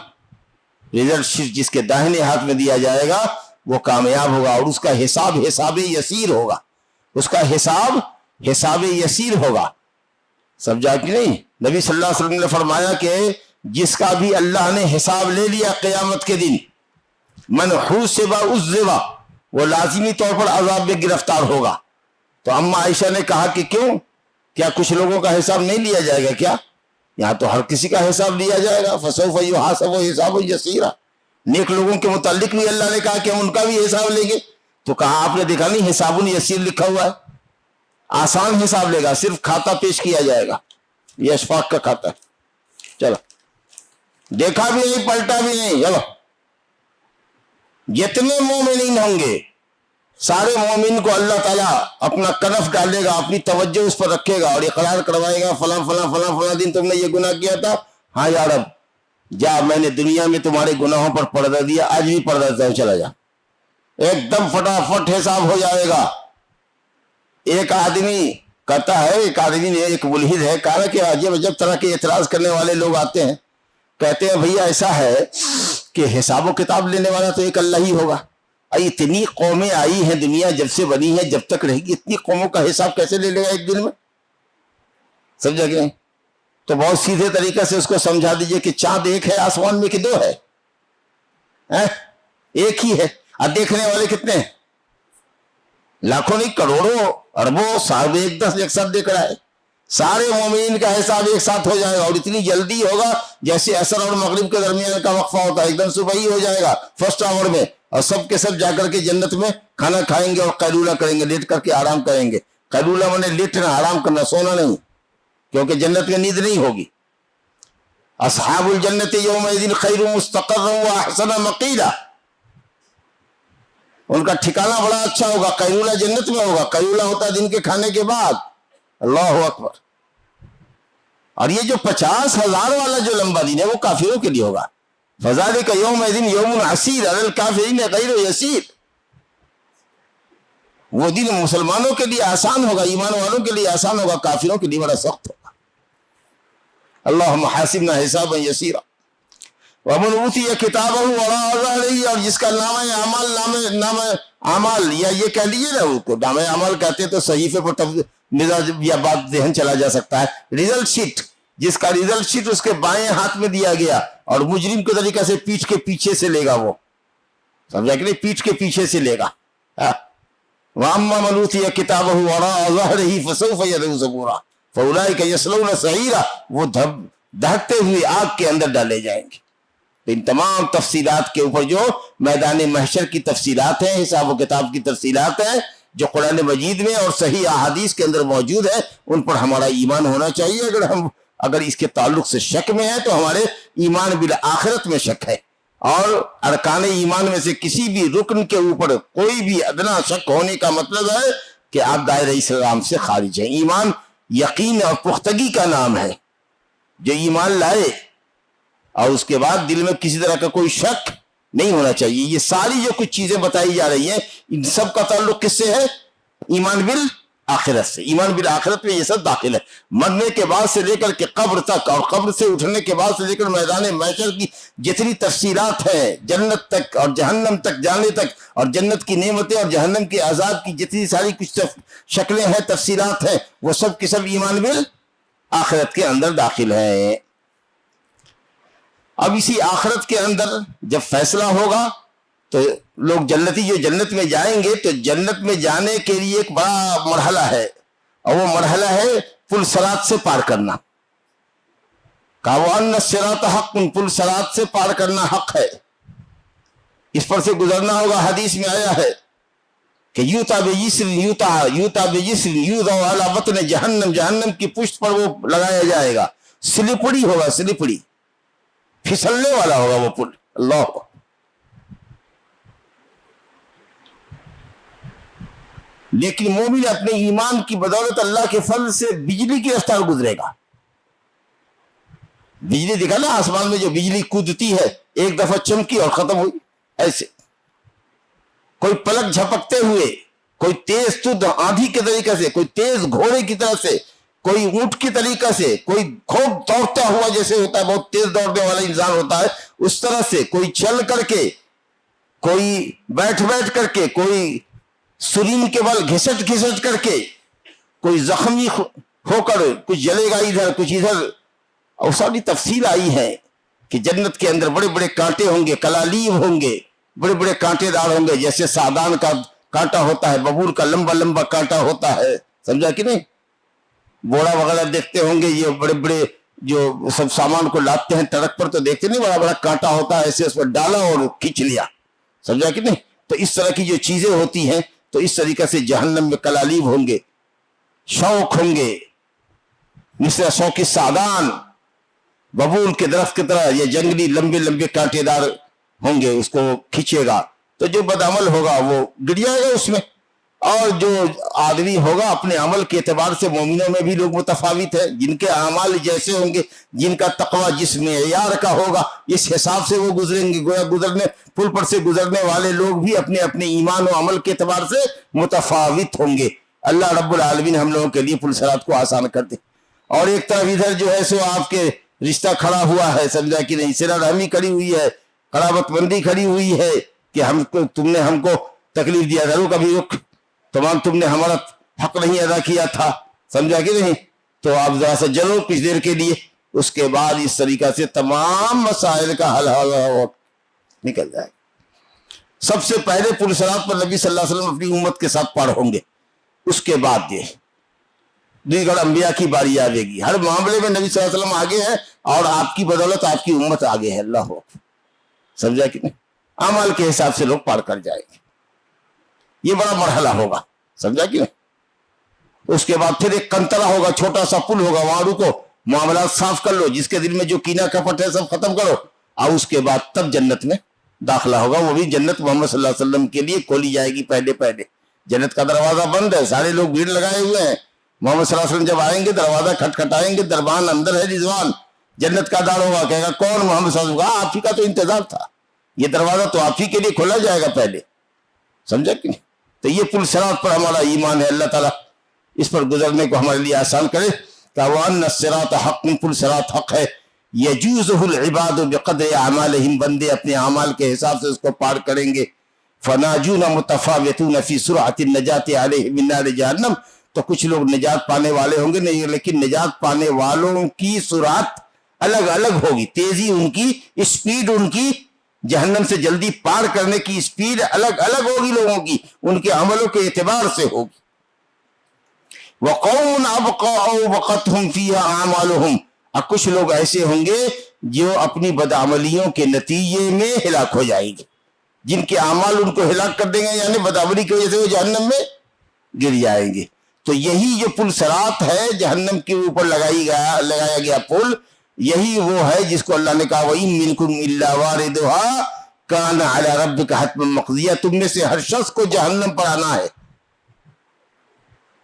[SPEAKER 2] ریزلٹ شیٹ جس کے داہنے ہاتھ میں دیا جائے گا وہ کامیاب ہوگا, اور اس کا حساب یسیر ہوگا, اس کا حساب یسیر ہوگا. سمجھا کہ نہیں؟ نبی صلی اللہ علیہ وسلم نے فرمایا کہ جس کا بھی اللہ نے حساب لے لیا قیامت کے دن, من حوسب عذب, وہ لازمی طور پر عذاب میں گرفتار ہوگا. تو اما عائشہ نے کہا کہ کیوں, کیا کچھ لوگوں کا حساب نہیں لیا جائے گا کیا؟ یہاں تو ہر کسی کا حساب لیا جائے گا. فسوف یحاسب حسابا یسیرا. نیک لوگوں کے متعلق بھی اللہ نے کہا کہ ہم ان کا بھی حساب لیں گے. تو کہا آپ نے دیکھا نہیں حساب یسیر لکھا ہوا ہے, آسان حساب لے گا, صرف کھاتہ پیش کیا جائے گا. یہ اشفاق کا کھاتا ہے. چلو, دیکھا بھی نہیں پلٹا بھی نہیں. چلو, جتنے مومنین ہوں گے سارے مومن کو اللہ تعالیٰ اپنا کنف ڈالے گا, اپنی توجہ اس پر رکھے گا اور اقرار کروائے گا فلاں فلاں فلاں فلاں دن تم نے یہ گناہ کیا تھا, ہاں یا رب جا میں نے دنیا میں تمہارے گناہوں پر پردہ دیا, آج بھی پردہ دیتا ہوں, چلا جا. ایک دم فٹافٹ حساب ہو جائے گا. ایک آدمی کہتا ہے, ایک آدمی نے, ایک ملحد ہے, کہا کہ عجب عجب طرح کے اعتراض کرنے والے لوگ آتے ہیں, کہتے ہیں بھیا ایسا ہے کہ حساب و کتاب لینے والا تو ایک اللہ ہی ہوگا. اتنی قومیں آئی ہیں دنیا جب سے بنی ہے جب تک رہے گی, اتنی قوموں کا حساب کیسے لے لے گا ایک دن میں؟ سمجھا کہ نہیں؟ تو بہت سیدھے طریقے سے اس کو سمجھا دیجئے کہ چاند ایک ہے آسمان میں کہ دو ہے؟ ایک ہی ہے. اور دیکھنے والے کتنے ہیں؟ لاکھوں نہیں, کروڑوں اربوں, صاحب ایک دس ایک ساتھ دیکھ رہا ہے. سارے مومنین کا حساب ایک ساتھ ہو جائے گا, اور اتنی جلدی ہوگا جیسے عصر اور مغرب کے درمیان کا وقفہ ہوتا ہے, ایک دم صبح ہی ہو جائے گا فرسٹ آور میں, اور سب کے سب جا کر کے جنت میں کھانا کھائیں گے اور قیلولہ کریں گے, لیٹ کر کے آرام کریں گے. قیلولہ میں نے لیٹنا, آرام کرنا, سونا نہیں, کیونکہ جنت میں نیند نہیں ہوگی. اصحاب الجنت یومئذ خیر مستقرا واحسن مقیلا, ان کا ٹھکانہ بڑا اچھا ہوگا. قیلولہ جنت میں ہوگا, قیلولہ ہوتا ہے دن کے کھانے کے بعد. اللہ اکبر. اور یہ جو 50,000 والا جو لمبا دن ہے وہ کافروں کے لیے ہوگا. فذالک یومئذ یوم عسیر علی الکافرین غیر یسیر. وہ دن مسلمانوں کے لیے آسان ہوگا, ایمان والوں کے لیے آسان ہوگا, کافروں کے لیے بڑا سخت ہوگا. اللہم حاسبنا حسابا یسیرا. ومن اوتی کتابہ وراء ظہرہ, اور جس کا نامہ اعمال یا یہ کہہ لیجیے نا, اس کو نامہ اعمال کہتے ہیں تو صحیفے پر مزاج یا بات ذہن چلا جا سکتا ہے. ریزلٹ شیٹ, جس کا ریزلٹ شیٹ اس کے بائیں ہاتھ میں دیا گیا اور مجرم کے طریقے سے پیٹھ کے پیچھے سے لے گا. وہ سمجھا کہ نہیں, پیٹھ کے پیچھے سے لے گا. وَأَمَّا مَنْ أُوتِيَ كِتَابَهُ وَرَاءَ ظَهْرِهِ فَسَوْفَ يَدْعُو زَبُورًا فَأُولَٰئِكَ يَصْلَوْنَ سَعِيرًا، وہ دھکتے ہوئے آگ کے اندر ڈالے جائیں گے۔ ان تمام تفصیلات کے اوپر جو میدان محشر کی تفصیلات ہیں، حساب و کتاب کی تفصیلات ہیں، جو قرآن مجید میں اور صحیح احادیث کے اندر موجود ہے، ان پر ہمارا ایمان ہونا چاہیے۔ اگر اس کے تعلق سے شک میں ہے تو ہمارے ایمان بالآخرت میں شک ہے، اور ارکان ایمان میں سے کسی بھی رکن کے اوپر کوئی بھی ادنا شک ہونے کا مطلب ہے کہ آپ دائرہ اسلام سے خارج ہیں۔ ایمان یقین اور پختگی کا نام ہے۔ جو ایمان لائے اور اس کے بعد دل میں کسی طرح کا کوئی شک نہیں ہونا چاہیے۔ یہ ساری جو کچھ چیزیں بتائی جا رہی ہیں، ان سب کا تعلق کس سے ہے؟ ایمان بالآخرت سے۔ ایمان بالآخرت میں یہ سب داخل ہے۔ مرنے کے بعد سے لے کر کے قبر تک، اور قبر سے اٹھنے کے بعد سے لے کر میدان محشر کی جتنی تفصیلات ہیں، جنت تک اور جہنم تک جانے تک، اور جنت کی نعمتیں اور جہنم کے عذاب کی جتنی ساری کچھ شکلیں ہیں، تفصیلات ہیں، وہ سب کی سب ایمان بالآخرت کے اندر داخل ہیں۔ اب اسی آخرت کے اندر جب فیصلہ ہوگا تو لوگ جنتی جو جنت میں جائیں گے، تو جنت میں جانے کے لیے ایک بڑا مرحلہ ہے، اور وہ مرحلہ ہے پل صراط سے پار کرنا۔ وَأَنَّ الصِّرَاطَ حَقٌّ، پل صراط سے پار کرنا حق ہے، اس پر سے گزرنا ہوگا۔ حدیث میں آیا ہے کہ یوتا بجسر علی بطن جہنم، جہنم کی پشت پر وہ لگایا جائے گا، سلپڑی ہوگا، سلپڑی پھسلنے والا ہوگا وہ پل۔ اللہ، لیکن مومن اپنے ایمان کی بدولت اللہ کے فضل سے بجلی کی رفتار گزرے گا۔ بجلی دیکھا نا آسمان میں جو بجلی کودتی ہے، ایک دفعہ چمکی اور ختم ہوئی، ایسے کوئی پلک جھپکتے ہوئے، کوئی تیز تند آندھی کے طریقے سے، کوئی تیز گھوڑے کی طرح سے، کوئی اونٹ کی طریقہ سے، کوئی خوب دوڑتا ہوا جیسے ہوتا ہے، بہت تیز دوڑنے والا انسان ہوتا ہے اس طرح سے، کوئی چل کر کے، کوئی بیٹھ کر کے، کوئی سرین کے بل گھسٹ کر کے، کوئی زخمی ہو کر، کچھ جلے گا ادھر کچھ ادھر، اور ساری تفصیل آئی ہے کہ جنت کے اندر بڑے بڑے کانٹے ہوں گے، کلالیب ہوں گے، بڑے بڑے کانٹے دار ہوں گے، جیسے سادان کا کانٹا ہوتا ہے، ببول کا لمبا لمبا کانٹا ہوتا ہے، سمجھا کہ نہیں؟ بوڑا وغیرہ دیکھتے ہوں گے، یہ بڑے بڑے جو سب سامان کو لاتے ہیں ٹرک پر، تو دیکھتے نہیں بڑا بڑا کانٹا ہوتا ہے، ایسے اس پر ڈالا اور کھینچ لیا، سمجھا کہ نہیں؟ تو اس طرح کی جو چیزیں ہوتی ہیں، تو اس طریقے سے جہنم میں کلالیب ہوں گے، شوک ہوں گے، مثل شوک سادان، ببول کے درخت کی طرح یہ جنگلی لمبے لمبے کانٹے دار ہوں گے، اس کو کھینچے گا تو جو بدعمل ہوگا وہ گر جائے گا اس میں۔ اور جو آدمی ہوگا اپنے عمل کے اعتبار سے، مومنوں میں بھی لوگ متفاوت ہیں، جن کے اعمال جیسے ہوں گے، جن کا تقوی جس معیار کا ہوگا، اس حساب سے وہ گزریں گے۔ گویا پل پر سے گزرنے والے لوگ بھی اپنے اپنے ایمان و عمل کے اعتبار سے متفاوت ہوں گے۔ اللہ رب العالمین ہم لوگوں کے لیے پل صراط کو آسان کر دے۔ اور ایک طرف ادھر جو ہے سو آپ کے رشتہ کھڑا ہوا ہے، سمجھا کہ نہیں، صلہ رحمی کھڑی ہوئی ہے، قرابت مندی کھڑی ہوئی ہے کہ تم نے ہم کو تکلیف دیا، ضرور کبھی رک، تم نے ہمارا حق نہیں ادا کیا تھا، سمجھا کہ نہیں، تو آپ ذرا سا جلو کچھ دیر کے لیے، اس کے بعد اس طریقہ سے تمام مسائل کا حل نکل جائے۔ سب سے پہلے پل صراط پر نبی صلی اللہ علیہ وسلم اپنی امت کے ساتھ پار ہوں گے، اس کے بعد یہ دیگر انبیاء کی باری آئے گی۔ ہر معاملے میں نبی صلی اللہ علیہ وسلم آگے ہیں، اور آپ کی بدولت آپ کی امت آگے ہے۔ اللہ ہو، سمجھا کہ نہیں؟ اعمال کے حساب سے لوگ پار کر جائیں گے، یہ بڑا مرحلہ ہوگا، سمجھا کہ نہیں؟ اس کے بعد پھر ایک کنترا ہوگا، چھوٹا سا پل ہوگا، وہاں رکو، معاملات صاف کر لو، جس کے دل میں جو کینہ کپٹ ہے سب ختم کرو، اور اس کے بعد تب جنت میں داخلہ ہوگا۔ وہ بھی جنت محمد صلی اللہ علیہ وسلم کے لیے کھولی جائے گی پہلے۔ جنت کا دروازہ بند ہے، سارے لوگ بھیڑ لگائے ہوئے ہیں، محمد صلی اللہ علیہ وسلم جب آئیں گے دروازہ کھٹکھٹائیں گے، دربان اندر ہے، رضوان جنت کا دار ہوگا، کہے گا کون؟ محمد صلی اللہ علیہ وسلم، آپ ہی کا تو انتظار تھا، یہ دروازہ تو آپ ہی کے لیے کھولا جائے گا پہلے، سمجھا کہ نہیں؟ تو یہ پل صراط پر ہمارا ایمان ہے، اللہ تعالیٰ اس پر گزرنے کو ہمارے لیے آسان کرے۔ وَأَنَّ الصِّرَاطَ حَقٌّ، پل صراط حق ہے، يَجُوزُهُ الْعِبَادُ بِقَدْرِ أَعْمَالِهِمْ، بندے اپنے اعمال کے حساب سے اس کو پار کریں گے۔ فَنَاجُونَ مُتَفَاوِتُونَ فِي سُرْعَةِ النَّجَاةِ عَلَيْهِ مِنْ نَارِ جَهَنَّمَ، تو کچھ لوگ نجات پانے والے ہوں گے، نہیں، لیکن نجات پانے والوں کی سرعت الگ الگ ہوگی، تیزی ان کی، اسپیڈ ان کی جہنم سے جلدی پار کرنے کی سپیڈ الگ الگ ہوگی لوگوں کی، ان کے عملوں کے اعتبار سے ہوگی. وَقَوْمٌ أَبْقَاءُ وَقَتْهُمْ فِيهَا أَعْمَالُهُمْ، اور کچھ لوگ ایسے ہوں گے جو اپنی بدعملیوں کے نتیجے میں ہلاک ہو جائیں گے، جن کے اعمال ان کو ہلاک کر دیں گے، یعنی بدعملی کی وجہ سے وہ جہنم میں گر جائیں گے. تو یہی جو پل صراط ہے، جہنم کے اوپر لگایا گیا پل، یہی وہ ہے جس کو اللہ نے کہا وَإِن مِّنكُمْ إِلَّا وَارِدُهَا كَانَ عَلَى رَبِّكَ حَتْمًا مَّقْضِيًّا، تم میں سے ہر شخص کو جہنم پر آنا ہے،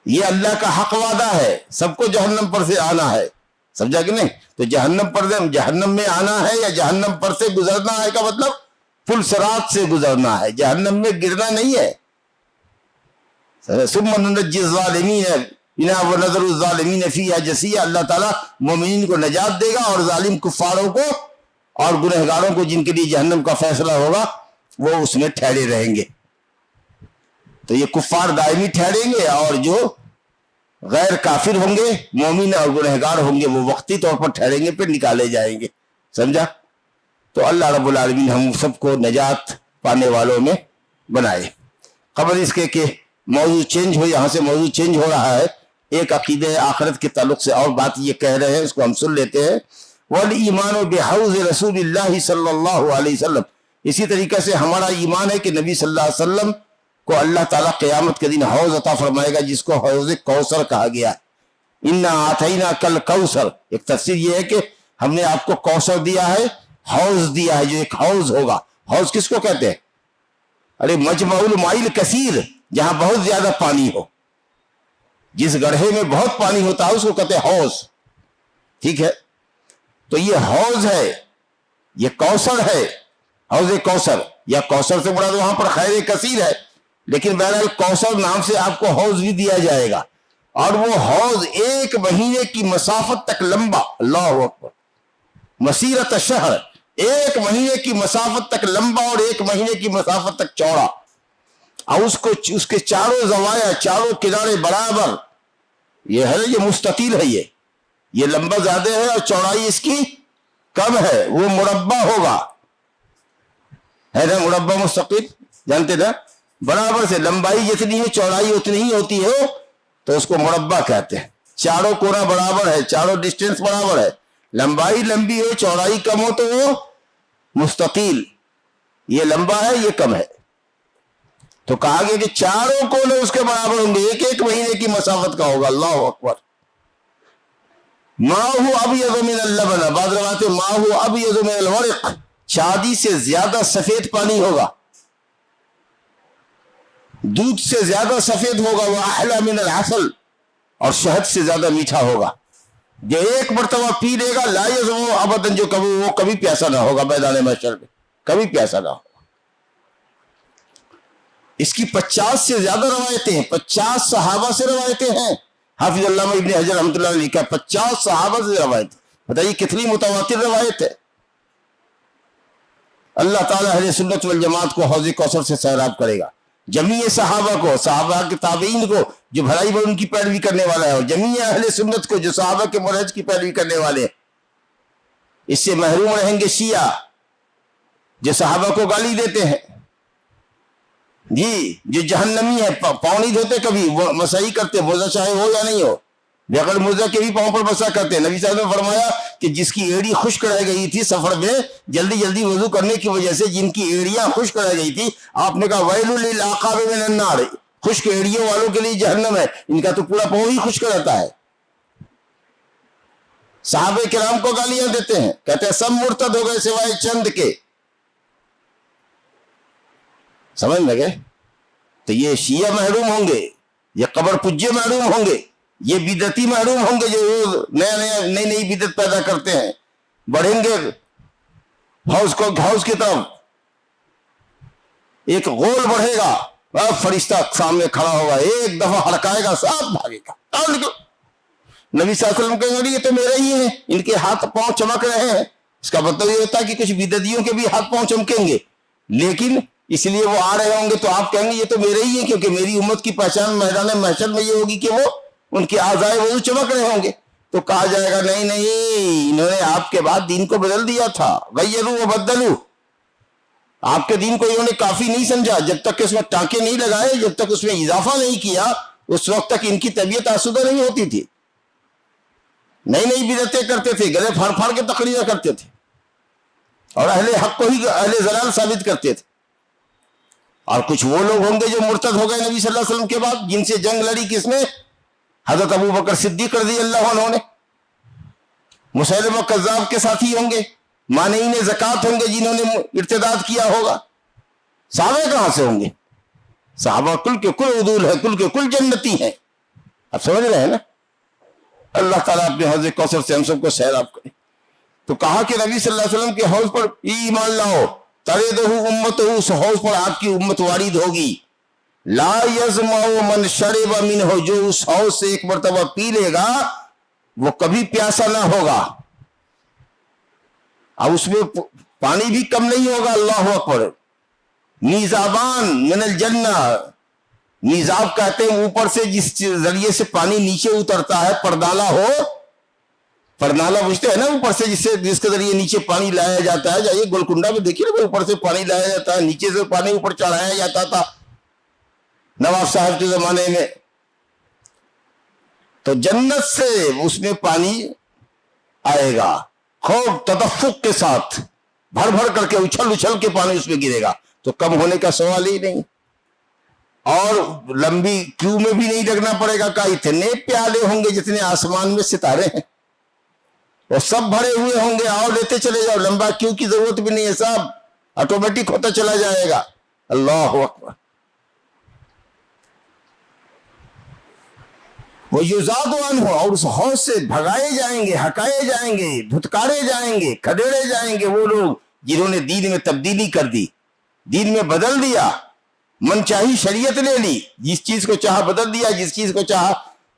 [SPEAKER 2] یہ اللہ کا حق وعدہ ہے، سب کو جہنم پر سے آنا ہے. سمجھا کہ نہیں؟ تو جہنم میں آنا ہے یا جہنم پر سے گزرنا ہے کا مطلب پل صراط سے گزرنا ہے، جہنم میں گرنا نہیں ہے. ثم ننجی الظالمین ونذر الظالمین فیہا جثیا، اللہ تعالیٰ مومنین کو نجات دے گا اور ظالم کفاروں کو اور گنہگاروں کو جن کے لیے جہنم کا فیصلہ ہوگا وہ اس میں ٹھہرے رہیں گے. تو یہ کفار دائمی ٹھہریں گے اور جو غیر کافر ہوں گے، مومن اور گنہگار ہوں گے، وہ وقتی طور پر ٹھہریں گے، پھر نکالے جائیں گے. سمجھا؟ تو اللہ رب العالمین ہم سب کو نجات پانے والوں میں بنائے. قبل اس کے کہ موضوع چینج ہو، یہاں سے موضوع چینج ہو رہا ہے، ایک عقیدہ آخرت کے تعلق سے اور بات یہ کہہ رہے ہیں، اس کو ہم سن لیتے ہیں. وَالْإِيمَانُ بِحَوْضِ رَسُولِ اللَّهِ صلی اللہ علیہ وسلم، اسی طریقے سے ہمارا ایمان ہے کہ نبی صلی اللہ علیہ وسلم کو اللہ تعالیٰ قیامت کے دن حوض عطا فرمائے گا، جس کو حوض کوثر کہا گیا ہے. اِنَّا آتَيْنَاكَ الْكَوْثَرَ، ایک تفسیر یہ ہے کہ ہم نے آپ کو کوثر دیا ہے، حوض دیا ہے، جو ایک حوض ہوگا. حوض کس کو کہتے ہیں؟ ارے مجمع الماء الکثیر، جہاں بہت زیادہ پانی ہو، جس گڑھے میں بہت پانی ہوتا ہے اس کو کہتے ہیں حوض. ٹھیک ہے؟ تو یہ حوض ہے، یہ کوثر ہے، حوض کوثر، یا کوثر سے مراد وہاں پر خیر کثیر ہے، لیکن بہرحال کوثر نام سے آپ کو حوض بھی دیا جائے گا. اور وہ حوض 1 مہینے کی مسافت تک لمبا، اللہ اکبر، مسیرت شہر، 1 مہینے کی مسافت تک لمبا اور 1 مہینے کی مسافت تک چوڑا، اور اس کے چاروں زوایا، چاروں کنارے برابر. یہ ہے، یہ مستطیل ہے، یہ لمبا زیادہ ہے اور چوڑائی اس کی کم ہے. وہ مربع ہوگا، ہے نا؟ مربع مستقل جانتے نا، برابر سے لمبائی جتنی ہے چوڑائی اتنی ہی ہوتی ہے، تو اس کو مربع کہتے ہیں. چاروں کونا برابر ہے، چاروں ڈسٹینس برابر ہے، لمبائی لمبی ہو چوڑائی کم ہو تو وہ مستقل. یہ لمبا ہے، یہ کم ہے. تو کہا گیا کہ چاروں کونے اس کے برابر ہوں گے، 1 مہینے کی مسافت کا ہوگا. اللہ اکبر. ماہ ابیض من اللبن، بعض روایت میں ماہ ابیض من الورق، چاندی سے زیادہ سفید پانی ہوگا، دودھ سے زیادہ سفید ہوگا. واحلی من العسل، اور شہد سے زیادہ میٹھا ہوگا. جو ایک مرتبہ پی لے گا لا یظمأ ابدا، جو کبھی پیاسا نہ ہوگا، میدان محشر میں کبھی پیاسا نہ ہوگا. اس کی 50 سے زیادہ روایتیں ہیں، 50 صحابہ سے روایتیں ہیں. حافظ علامہ ابن حجر رحمۃ اللہ علیہ لکھا 50 صحابہ سے روایت. بتائیے کتنی متواتر روایت ہے. اللہ تعالیٰ اہل سنت والجماعت کو حوض کوثر سے سیراب کرے گا. جمیع صحابہ کو، صحابہ کے تابعین کو جو بھلائی پر ان کی پیروی کرنے والا ہے، اور جمیع اہل سنت کو جو صحابہ کے منہج کی پیروی کرنے والے ہیں. اس سے محروم رہیں گے شیعہ، جو صحابہ کو گالی دیتے ہیں، جی، جو جہنمی ہے، پاؤں نہیں دھوتے کبھی، وہ مسائی کرتے، موزہ چاہے ہو یا نہیں ہو، بغیر موزہ کے بھی پاؤں پر مسا کرتے ہیں. نبی صاحب نے فرمایا کہ جس کی ایڑی خشک رہ گئی تھی سفر میں جلدی وضو کرنے کی وجہ سے، جن کی ایڑیاں خشک رہ گئی تھی، آپ نے کہا ویل للعقاب من النار، خشک ایڑیوں والوں کے لیے جہنم ہے، ان کا تو پورا پاؤں ہی خشک رہتا ہے. صحابہ کرام کو گالیاں دیتے ہیں، کہتے ہیں سب مرتد ہو گئے سوائے چند کے. سمجھ میں گئے؟ تو یہ شیعہ محروم ہوں گے، یہ قبر پجے محروم ہوں گے، یہ بدعتی محروم ہوں گے، جو روز نئی بدعت پیدا کرتے ہیں. بڑھیں گے حوض کی طرف، ایک غول بڑھے گا، فرشتہ سامنے کھڑا ہوگا، ایک دفعہ ہڑکائے گا، سب بھاگے گا. نبی صلی اللہ علیہ وسلم کہیں گے یہ تو میرے ہی ہیں، ان کے ہاتھ پاؤں چمک رہے ہیں. اس کا مطلب یہ ہوتا ہے کہ کچھ بدعتیوں کے بھی ہاتھ پاؤں چمکیں گے، لیکن اس لیے وہ آ رہے ہوں گے تو آپ کہیں گے یہ تو میرے ہی ہیں، کیونکہ میری امت کی پہچان میدان محشر میں یہ ہوگی کہ وہ ان کے اعضائے وضو چمک رہے ہوں گے. تو کہا جائے گا نہیں، انہوں نے آپ کے بعد دین کو بدل دیا تھا. غیروا وبدلوا، آپ کے دین کو انہوں نے کافی نہیں سمجھا، جب تک کہ اس میں ٹانکے نہیں لگائے، جب تک اس میں اضافہ نہیں کیا، اس وقت تک ان کی طبیعت آسودہ نہیں ہوتی تھی. نئی نئی بدعتیں کرتے تھے، گلے پھاڑ پھاڑ کے تقریریں کرتے تھے، اور اہل حق کو ہی اہل ضلال ثابت کرتے تھے. اور کچھ وہ لوگ ہوں گے جو مرتد ہو گئے نبی صلی اللہ علیہ وسلم کے بعد، جن سے جنگ لڑی کس نے؟ حضرت ابو بکر صدیق رضی اللہ عنہ نے. مسیلمہ کذاب کے ساتھی ہوں گے، مانعین زکوٰۃ ہوں گے جنہوں نے ارتداد کیا ہوگا. صحابہ کہاں سے ہوں گے؟ صحابہ کل کے کل عدول ہے، کل کے کل جنتی ہیں. اب سمجھ رہے ہیں نا؟ اللہ تعالیٰ اپنے حوض کوثر سے ہم سب کو سیراب کرے. تو کہا کہ نبی صلی اللہ علیہ وسلم کے حوض پر ایمان لاؤ، تردہ امتہ، اس حوض پر آپ کی امت وارد ہوگی. لا یظمأ من شرب منہ، جو اس حوض سے ایک مرتبہ پی لے گا وہ کبھی پیاسا نہ ہوگا. اب اس میں پانی بھی کم نہیں ہوگا. اللہ اکبر. نیزابان من الجنہ، نیزاب کہتے ہیں اوپر سے جس ذریعے سے پانی نیچے اترتا ہے، پردالہ ہو، پردالہ بوجھتے ہیں نا، اوپر سے جس کے ذریعے نیچے پانی لایا جاتا ہے. جائیے گولکنڈا میں دیکھیے نا، اوپر سے پانی لایا جاتا ہے، نیچے سے پانی اوپر چڑھایا جاتا تھا نواب صاحب کے زمانے میں. تو جنت سے اس میں پانی آئے گا، خوب تدفق کے ساتھ، بھر بھر کر کے اچھل اچھل کے پانی اس میں گرے گا. تو کم ہونے کا سوال ہی نہیں، اور لمبی کیو میں بھی نہیں لگنا پڑے گا. کہ اتنے پیالے ہوں گے جتنے آسمان میں ستارے ہیں، وہ سب بھرے ہوئے ہوں گے. آؤ لیتے چلے جاؤ، لمبا کیو کی ضرورت بھی نہیں ہے، صاحب آٹومیٹک ہوتا چلا جائے گا. اللہ اکبر. وہ یزاد عنہ، اور اس حوض سے بھگائے جائیں گے، ہکائے جائیں گے، دھتکارے جائیں گے، کھدیڑے جائیں گے وہ لوگ جنہوں نے دین میں تبدیلی کر دی، دین میں بدل دیا، من چاہی شریعت لے لی، جس چیز کو چاہا بدل دیا، جس چیز کو چاہا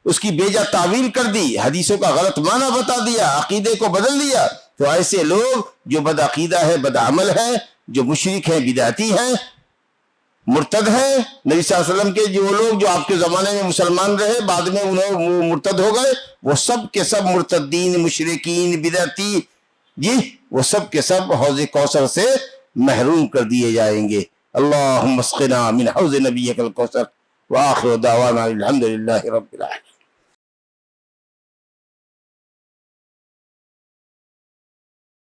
[SPEAKER 2] اس کی بیجا تعویل کر دی، حدیثوں کا غلط معنی بتا دیا، عقیدے کو بدل دیا. تو ایسے لوگ جو بد عقیدہ ہے، بد عمل ہے، جو مشرک ہیں، بدعتی ہیں، مرتد ہیں، نبی صلی اللہ علیہ وسلم کے جو لوگ جو آپ کے زمانے میں مسلمان رہے، بعد میں وہ مرتد ہو گئے، وہ سب کے سب مرتدین، مشرکین، بدعتی، جی وہ سب کے سب حوض کوثر سے محروم کر دیے جائیں گے. اللہم اسقنا من حوض نبیک الکوثر، وآخر دعوانا الحمدللہ رب العالمین.